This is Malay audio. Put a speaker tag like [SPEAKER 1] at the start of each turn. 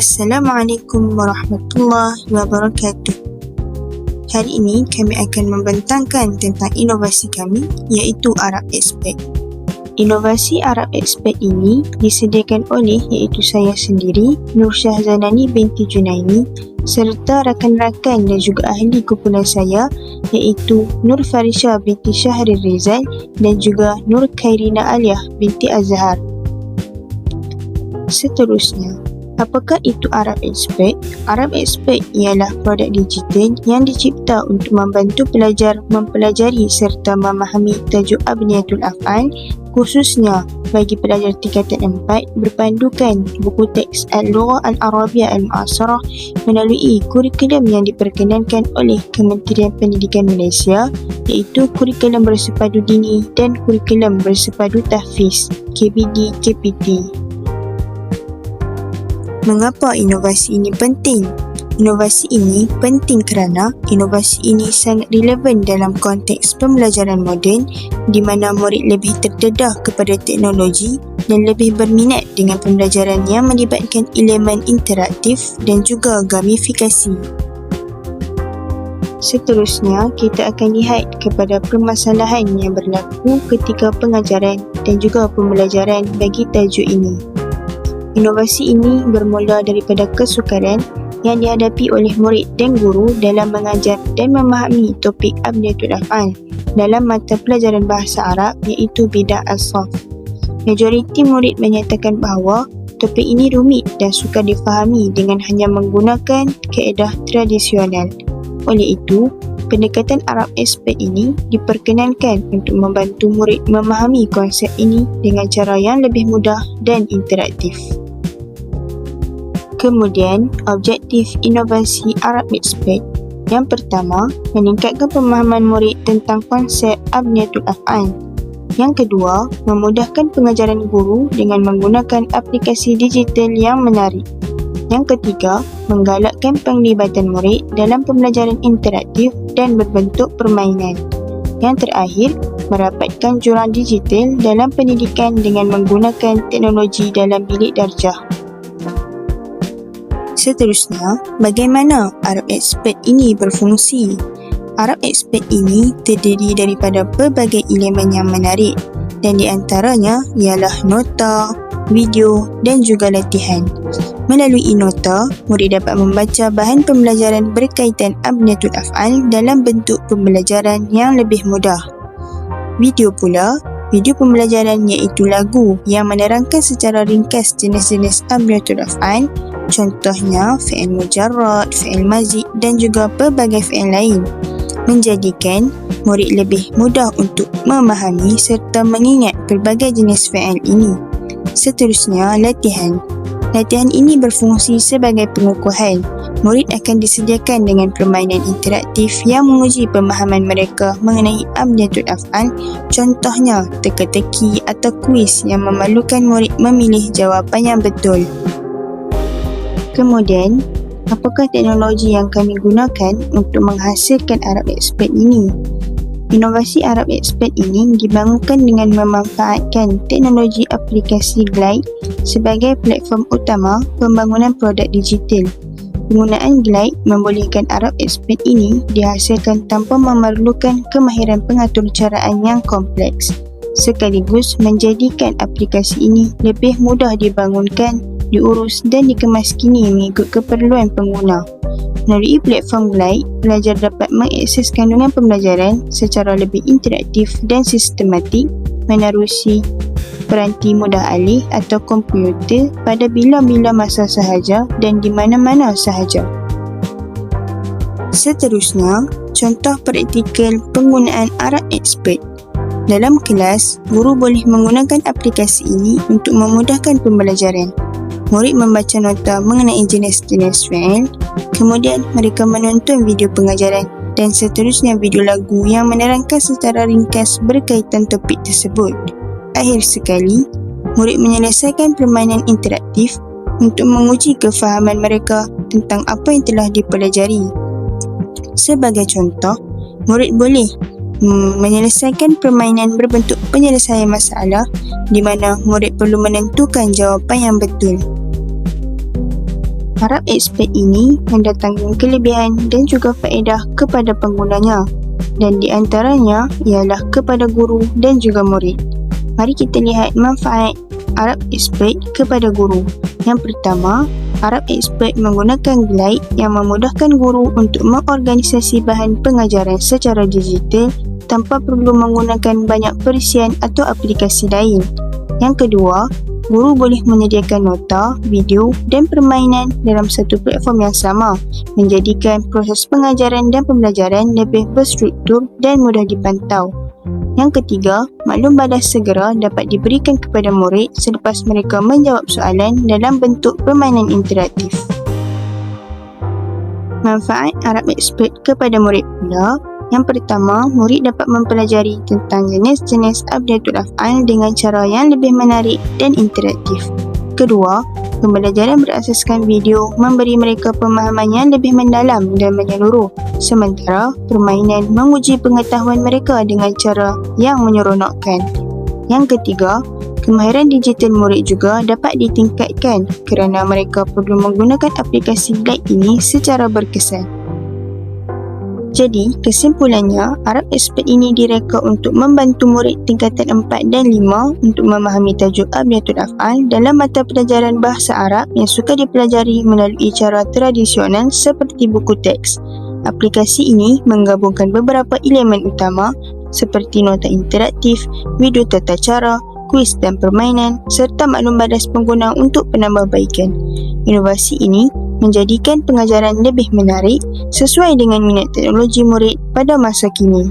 [SPEAKER 1] Assalamualaikum warahmatullahi wabarakatuh. Hari ini kami akan membentangkan tentang inovasi kami, iaitu Arab Expert. Inovasi Arab Expert ini disediakan oleh iaitu saya sendiri, Nur Syahzanani binti Junaini, serta rakan-rakan dan juga ahli kumpulan saya iaitu Nur Farisha binti Syahril Rizal dan juga Nur Khairina Aliyah binti Azhar. Seterusnya, apakah itu Arab Expert? Arab Expert ialah produk digital yang dicipta untuk membantu pelajar mempelajari serta memahami tajuk Abniyatul Af'al, khususnya bagi pelajar tingkatan 4 berpandukan buku teks Al-Lughah Al-Arabiyah Al-Mu'asarah melalui kurikulum yang diperkenankan oleh Kementerian Pendidikan Malaysia, iaitu kurikulum bersepadu dini dan kurikulum bersepadu tahfiz KBD-KPT. Mengapa inovasi ini penting? Inovasi ini penting kerana inovasi ini sangat relevan dalam konteks pembelajaran moden di mana murid lebih terdedah kepada teknologi dan lebih berminat dengan pembelajaran yang melibatkan elemen interaktif dan juga gamifikasi. Seterusnya, kita akan lihat kepada permasalahan yang berlaku ketika pengajaran dan juga pembelajaran bagi tajuk ini. Inovasi ini bermula daripada kesukaran yang dihadapi oleh murid dan guru dalam mengajar dan memahami topik Abniyatul Af'al dalam mata pelajaran bahasa Arab iaitu Bid'ah As-Sarf. Majoriti murid menyatakan bahawa topik ini rumit dan sukar difahami dengan hanya menggunakan kaedah tradisional. Oleh itu, pendekatan Arab Expert ini diperkenankan untuk membantu murid memahami konsep ini dengan cara yang lebih mudah dan interaktif. Kemudian, objektif inovasi Arab Expert yang pertama, meningkatkan pemahaman murid tentang konsep Abniyatul Af'al. Yang kedua, memudahkan pengajaran guru dengan menggunakan aplikasi digital yang menarik. Yang ketiga, menggalakkan penglibatan murid dalam pembelajaran interaktif dan berbentuk permainan. Yang terakhir, merapatkan jurang digital dalam pendidikan dengan menggunakan teknologi dalam bilik darjah. Seterusnya, bagaimana Arab Expert ini berfungsi? Arab Expert ini terdiri daripada pelbagai elemen yang menarik dan di antaranya ialah nota, video dan juga latihan. Melalui nota, murid dapat membaca bahan pembelajaran berkaitan Abniyatul Af'al dalam bentuk pembelajaran yang lebih mudah. Video pula, video pembelajaran iaitu lagu yang menerangkan secara ringkas jenis-jenis Abniyatul Af'al, contohnya fi'il mujarrad, fi'il mazid dan juga pelbagai fi'il lain, menjadikan murid lebih mudah untuk memahami serta mengingat pelbagai jenis fi'il ini. Seterusnya, latihan. Latihan ini berfungsi sebagai pengukuhan. Murid akan disediakan dengan permainan interaktif yang menguji pemahaman mereka mengenai Abniyatul Af'al, contohnya teka-teki atau kuis yang memerlukan murid memilih jawapan yang betul. Kemudian, apakah teknologi yang kami gunakan untuk menghasilkan Arab Expert ini? Inovasi Arab Expert ini dibangunkan dengan memanfaatkan teknologi aplikasi Glide sebagai platform utama pembangunan produk digital. Penggunaan Glide membolehkan Arab Expert ini dihasilkan tanpa memerlukan kemahiran pengaturcaraan yang kompleks, sekaligus menjadikan aplikasi ini lebih mudah dibangunkan, diurus dan dikemaskini mengikut keperluan pengguna. Melalui platform Glide, pelajar dapat mengakses kandungan pembelajaran secara lebih interaktif dan sistematik menerusi peranti mudah alih atau komputer pada bila-bila masa sahaja dan di mana-mana sahaja. Seterusnya, contoh praktikal penggunaan Arab Expert. Dalam kelas, guru boleh menggunakan aplikasi ini untuk memudahkan pembelajaran. Murid membaca nota mengenai jenis-jenis fi'il, kemudian mereka menonton video pengajaran dan seterusnya video lagu yang menerangkan secara ringkas berkaitan topik tersebut. Akhir sekali, murid menyelesaikan permainan interaktif untuk menguji kefahaman mereka tentang apa yang telah dipelajari. Sebagai contoh, murid boleh menyelesaikan permainan berbentuk penyelesaian masalah di mana murid perlu menentukan jawapan yang betul. Arab Expert ini mendatangkan kelebihan dan juga faedah kepada penggunanya, dan di antaranya ialah kepada guru dan juga murid. Mari kita lihat manfaat Arab Expert kepada guru. Yang pertama, Arab Expert menggunakan Glide yang memudahkan guru untuk mengorganisasi bahan pengajaran secara digital tanpa perlu menggunakan banyak perisian atau aplikasi lain. Yang kedua, guru boleh menyediakan nota, video dan permainan dalam satu platform yang sama, menjadikan proses pengajaran dan pembelajaran lebih berstruktur dan mudah dipantau. Yang ketiga, maklum balas segera dapat diberikan kepada murid selepas mereka menjawab soalan dalam bentuk permainan interaktif. Manfaat Arab Expert kepada murid pula. Yang pertama, murid dapat mempelajari tentang jenis-jenis abjadul af'al dengan cara yang lebih menarik dan interaktif. Kedua, pembelajaran berasaskan video memberi mereka pemahaman yang lebih mendalam dan menyeluruh, sementara permainan menguji pengetahuan mereka dengan cara yang menyeronokkan. Yang ketiga, kemahiran digital murid juga dapat ditingkatkan kerana mereka perlu menggunakan aplikasi Glide ini secara berkesan. Jadi, kesimpulannya, Arab Expert ini direka untuk membantu murid tingkatan 4 dan 5 untuk memahami tajuk abjadul af'al dalam mata pelajaran bahasa Arab yang suka dipelajari melalui cara tradisional seperti buku teks. Aplikasi ini menggabungkan beberapa elemen utama seperti nota interaktif, video tata cara, kuis dan permainan serta maklum balas pengguna untuk penambahbaikan. Inovasi ini menjadikan pengajaran lebih menarik sesuai dengan minat teknologi murid pada masa kini.